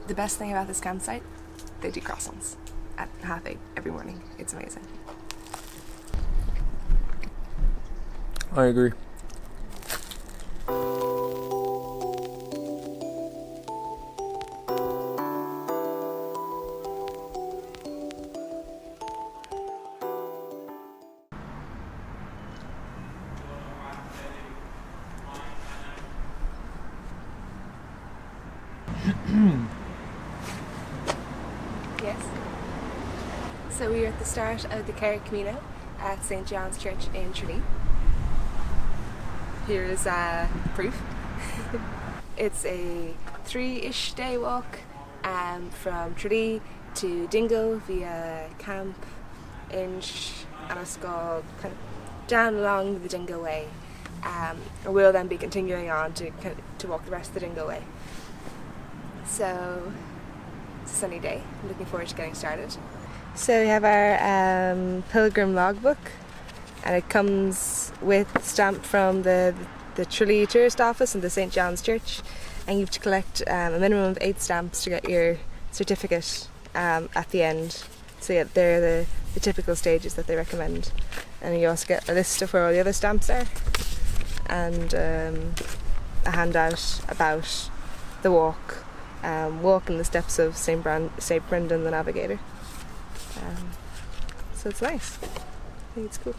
The best thing about this campsite, they do croissants at 8:30 every morning. It's amazing. I agree. Yes. So we are at the start of the Kerry Camino at St. John's Church in Tralee. Here's proof. It's a 3-ish day walk from Tralee to Dingle via Camp, Inch and Oscall, kind of down along the Dingle Way. We'll then be continuing on to walk the rest of the Dingle Way. So it's a sunny day. I'm looking forward to getting started. So we have our pilgrim logbook, and it comes with a stamp from the Tralee Tourist Office and the St. John's Church, and you have to collect a minimum of 8 stamps to get your certificate at the end. So yeah, they're the typical stages that they recommend. And you also get a list of where all the other stamps are, and a handout about the walk. Walking the steps of St. Brendan the Navigator. So it's nice. I think it's cool.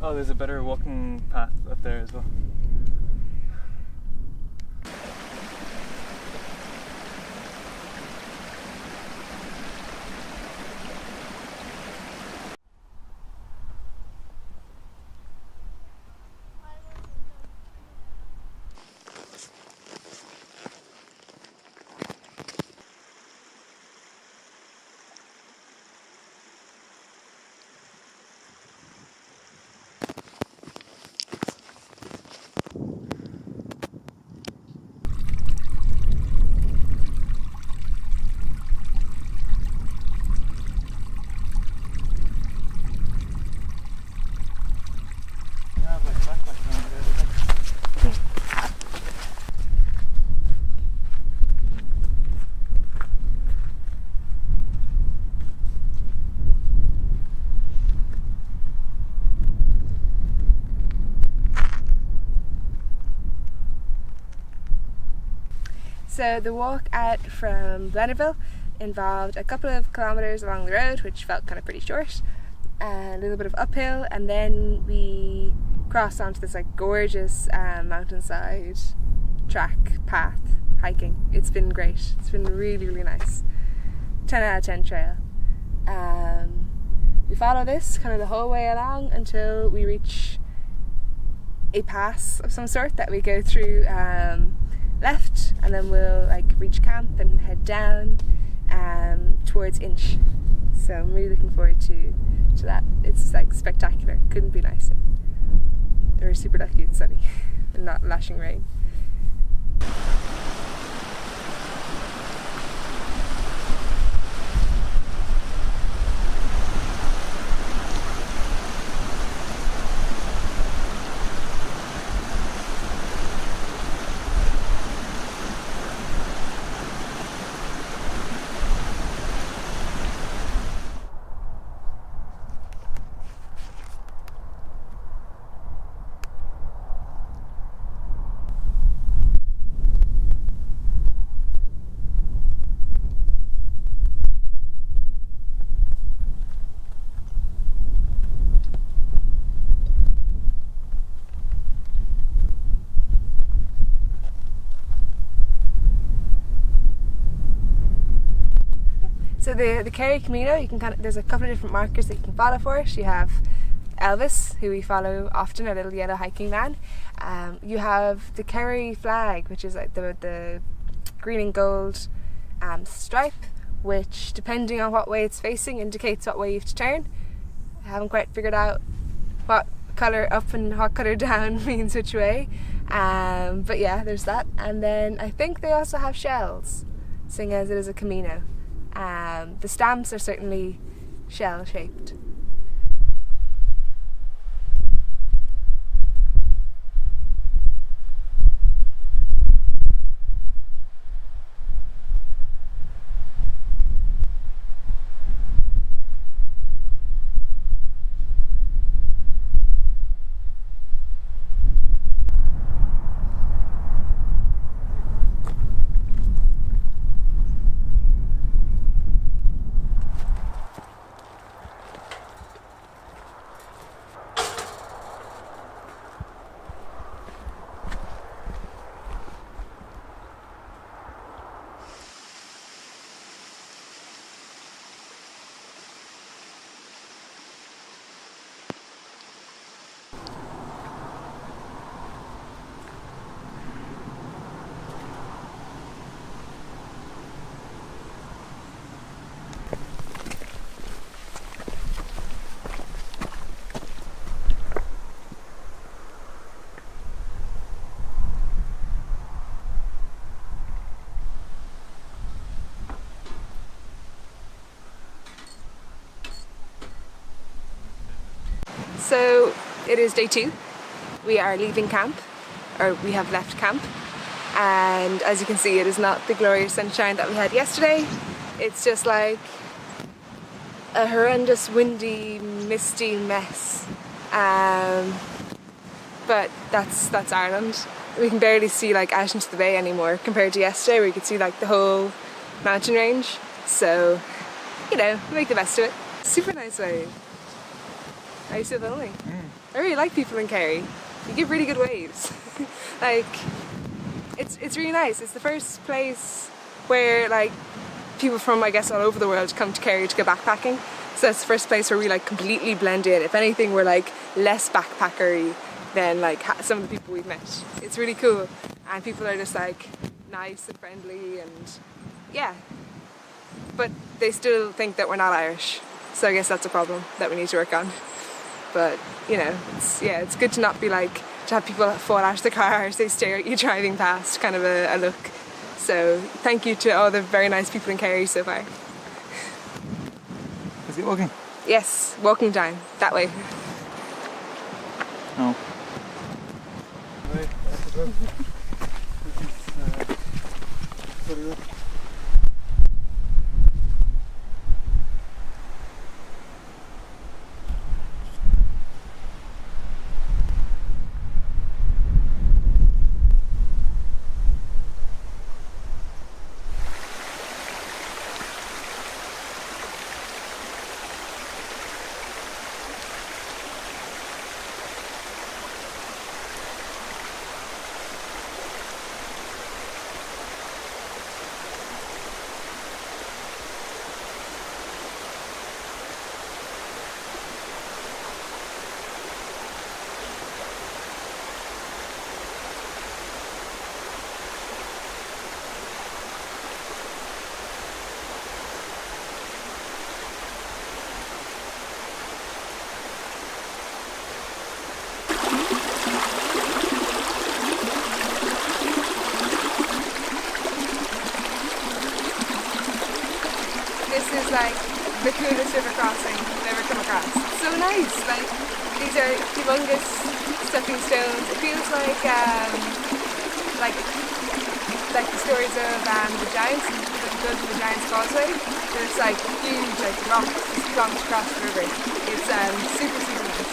Oh, there's a better walking path up there as well. So the walk out from Blennerville involved a couple of kilometres along the road, which felt kind of pretty short, a little bit of uphill, and then we crossed onto this like gorgeous mountainside track path hiking. It's been great. It's been really, really nice. 10 out of 10 trail. We follow this kind of the whole way along until we reach a pass of some sort that we go through left, and then we'll like reach camp and head down towards Inch. So I'm really looking forward to that. It's like spectacular. Couldn't be nicer. We're super lucky it's sunny and not lashing rain. the Kerry Camino, you can there's a couple of different markers that you can follow for it. You have Elvis, who we follow often, a little yellow hiking man. You have the Kerry flag, which is like the green and gold stripe, which, depending on what way it's facing, indicates what way you have to turn. I haven't quite figured out what colour up and what colour down means which way. But yeah, there's that. And then I think they also have shells, seeing as it is a Camino. The stamps are certainly shell shaped. So it is day 2. We are leaving camp, or we have left camp, and as you can see, it is not the glorious sunshine that we had yesterday. It's just like a horrendous, windy, misty mess. But that's Ireland. We can barely see like out into the bay anymore compared to yesterday, where you could see like the whole mountain range. So, you know, make the best of it. Super nice wave. Are you still filming? I really like people in Kerry. You give really good waves. Like, it's really nice. It's the first place where like people from, I guess, all over the world come to Kerry to go backpacking. So that's the first place where we like completely blend in. If anything, we're like less backpackery than like some of the people we've met. It's really cool, and people are just like nice and friendly, and yeah. But they still think that we're not Irish. So I guess that's a problem that we need to work on. But, you know, it's good to not be like, to have people fall out of the car as they stare at you driving past, kind of a look. So thank you to all the very nice people in Kerry so far. Is it walking? Yes, walking down, that way. No. Right, that's good. This is, like the coolest river crossing I've ever come across. It's so nice. Like, these are humongous stepping stones. It feels like the stories of the giants, the building the Giant's Causeway. There's like huge like rocks across the river. It's super nice.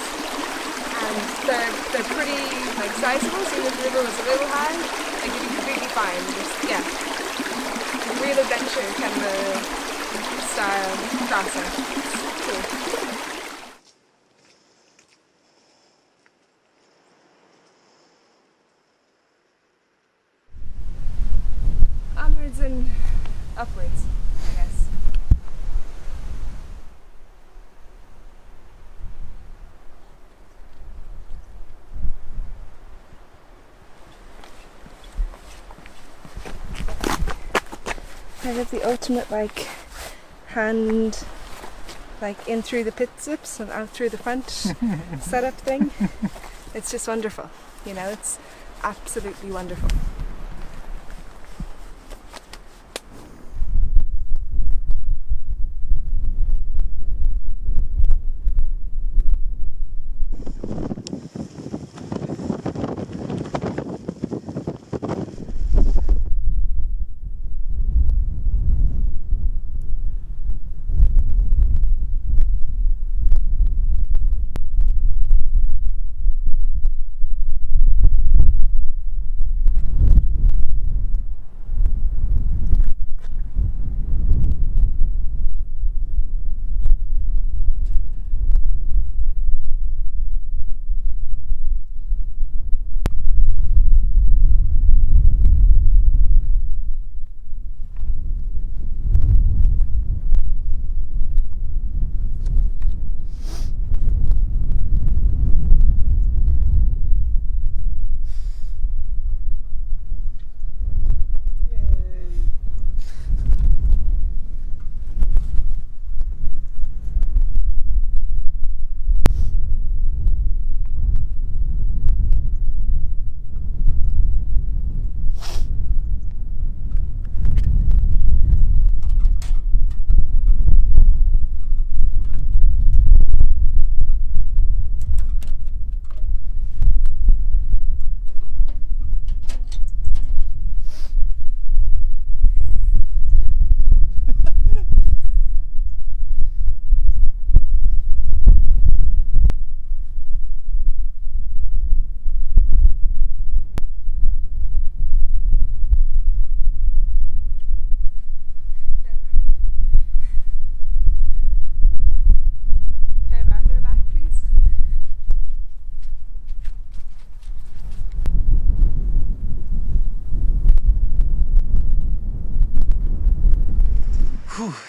And they're pretty like sizable, so if the river was a little high, like you'd be completely fine. Just, yeah. Real adventure kind of style crossing. Cool. Onwards and upwards, I guess. I have the ultimate like hand like in through the pit zips and out through the front setup thing. It's just wonderful, you know, it's absolutely wonderful.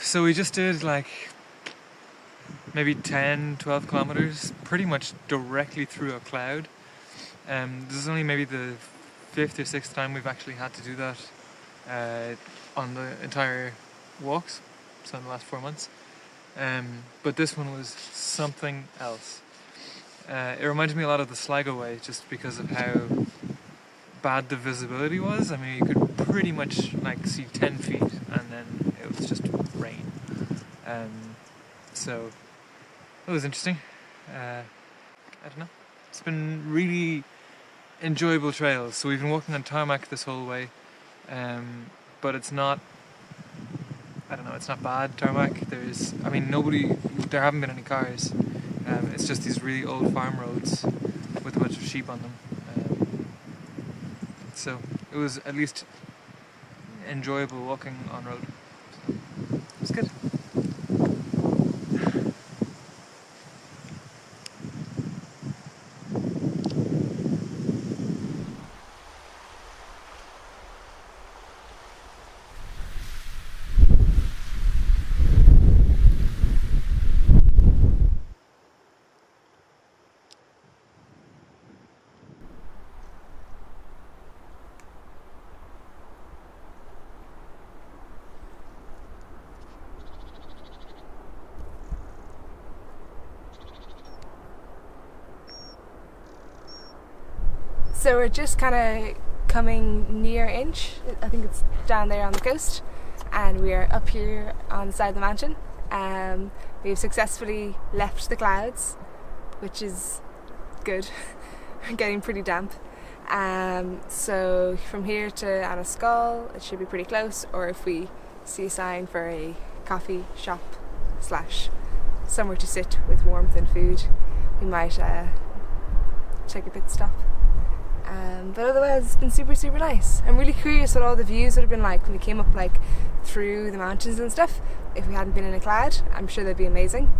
So we just did like maybe 10-12 kilometers pretty much directly through a cloud. This is only maybe the 5th or 6th time we've actually had to do that on the entire walks, so in the last 4 months. But this one was something else. It reminded me a lot of the Sligo way, just because of how bad the visibility was. I mean, you could pretty much like see 10 feet and then it was just rain. So it was interesting. I don't know. It's been really enjoyable trails. So we've been walking on tarmac this whole way, but it's not, I don't know, it's not bad tarmac. There haven't been any cars. It's just these really old farm roads with a bunch of sheep on them. So it was at least enjoyable walking on road. So it was good. So we're just kind of coming near Inch. I think it's down there on the coast, and we are up here on the side of the mountain. We've successfully left the clouds, which is good. We're getting pretty damp. So from here to Annascaul, it should be pretty close, or if we see a sign for a coffee shop / somewhere to sit with warmth and food, we might take a pit stop. But otherwise it's been super, super nice. I'm really curious what all the views would have been like when we came up like through the mountains and stuff. If we hadn't been in a cloud, I'm sure they'd be amazing.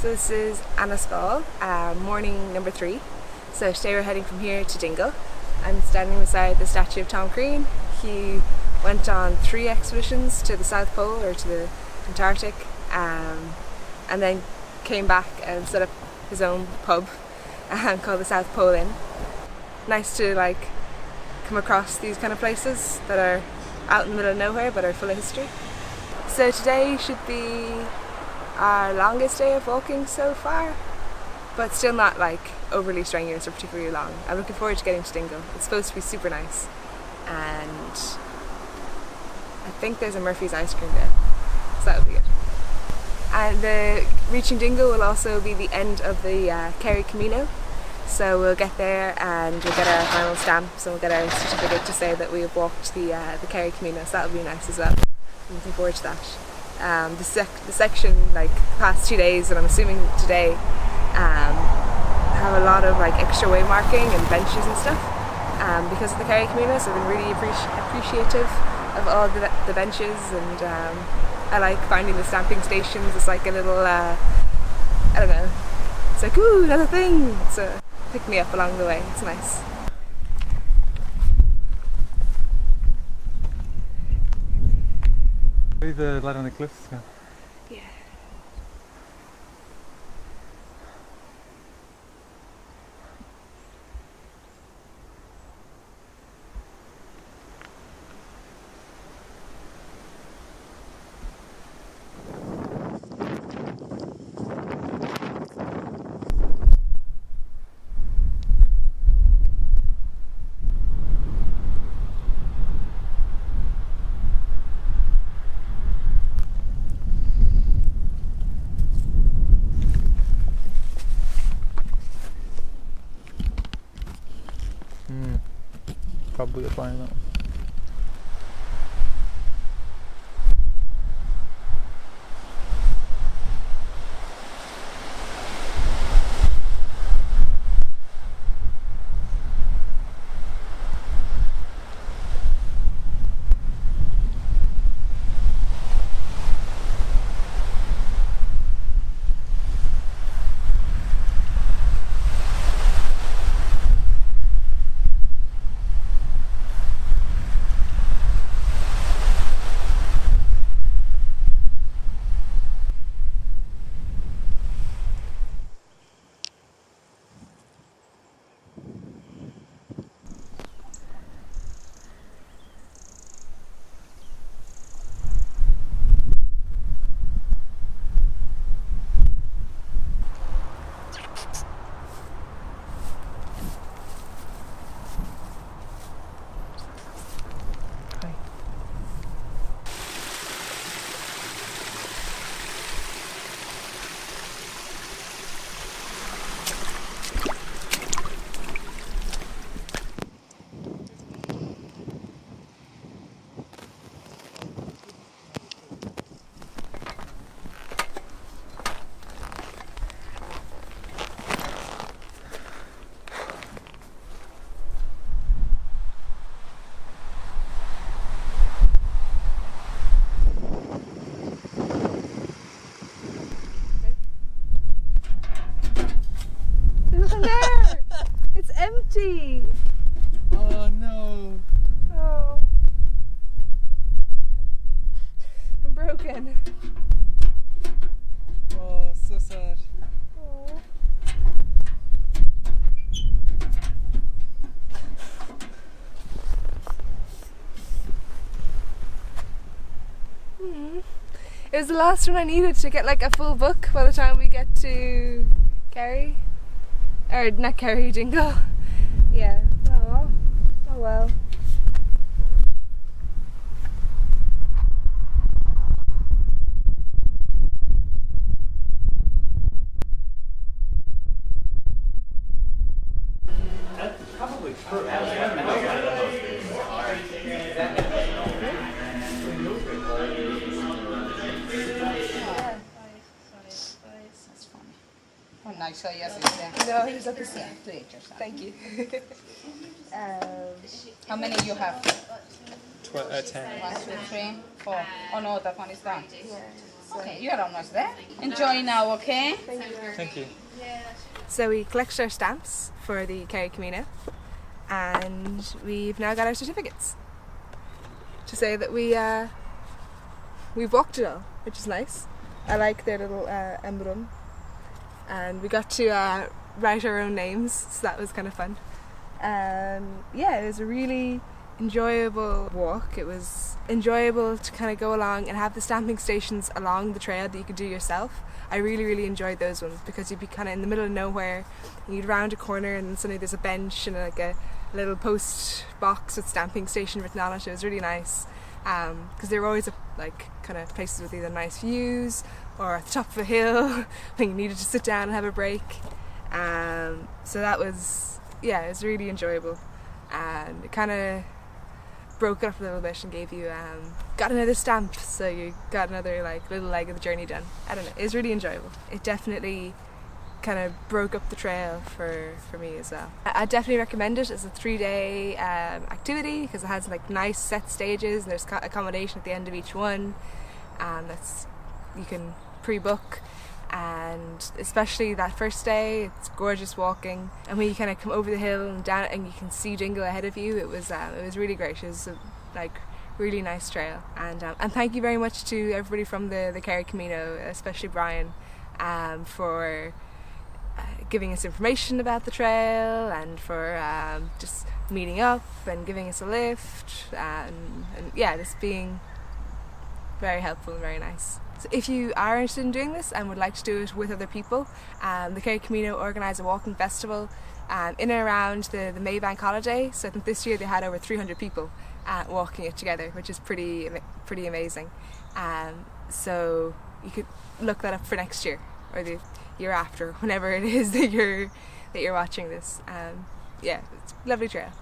So this is Annaskal, morning number 3. So today we're heading from here to Dingle. I'm standing beside the statue of Tom Crean. He went on 3 expeditions to the South Pole or to the Antarctic, and then came back and set up his own pub called the South Pole Inn. Nice to come across these kind of places that are out in the middle of nowhere but are full of history. So today should be our longest day of walking so far, but still not overly strenuous or particularly long. I'm looking forward to getting to Dingle. It's supposed to be super nice, and I think there's a Murphy's ice cream there, so that'll be good. And reaching Dingle will also be the end of the Kerry Camino, so we'll get there and we'll get our final stamps and we'll get our certificate to say that we have walked the Kerry Camino, so that'll be nice as well. I'm looking forward to that. The section, the past 2 days, and I'm assuming today, have a lot of extra way marking and benches and stuff because of the Kerry Camino, so I've been really appreciative of all the benches, and I like finding the stamping stations. It's like a little, I don't know, it's like, ooh, another thing! So pick me up along the way, it's nice. The light on the cliffs. Yeah. Yeah. Probably a fine that one. There! It's empty! Oh no! Oh. I'm broken. Oh, so sad. Oh. It was the last one I needed to get a full book by the time we get to Kerry. Or not Kerry, Dingle. Yeah. Oh well. Probably true. That's funny. Oh, nice. So yes, it's there. No, he's at the side. Do it yourself. Thank you. How many you have? 10. 1, 2, 3, 4. Oh no, that one is done. Yeah. Okay, you're almost there. Enjoy now, okay? Thank you. So we collected our stamps for the Kerry Camino, and we've now got our certificates to say that we've walked it all, which is nice. I like their little emblem, and we got to write our own names, so that was kind of fun. Yeah, it was a really enjoyable walk. It was enjoyable to kind of go along and have the stamping stations along the trail that you could do yourself. I really enjoyed those ones because you'd be kind of in the middle of nowhere and you'd round a corner and suddenly there's a bench and like a little post box with stamping station written on it. It was really nice because they were always like kind of places with either nice views or at the top of a hill when you needed to sit down and have a break. So that was, yeah, it was really enjoyable, and it kind of broke it up a little bit and gave you got another stamp, so you got another like little leg of the journey done. I don't know, it was really enjoyable. It definitely kind of broke up the trail for me as well. I definitely recommend it as a 3-day activity because it has like nice set stages and there's accommodation at the end of each one, and you can pre-book. And especially that first day, it's gorgeous walking, and when you kind of come over the hill and down and you can see Dingle ahead of you, it was really great. It was a really nice trail, and thank you very much to everybody from the Kerry Camino, especially Brian, for giving us information about the trail and for just meeting up and giving us a lift, and yeah, just being very helpful and very nice. So if you are interested in doing this and would like to do it with other people, the Kerry Camino organise a walking festival in and around the Maybank holiday. So I think this year they had over 300 people walking it together, which is pretty amazing. So you could look that up for next year or the year after, whenever it is that you're watching this. Yeah, it's a lovely trail.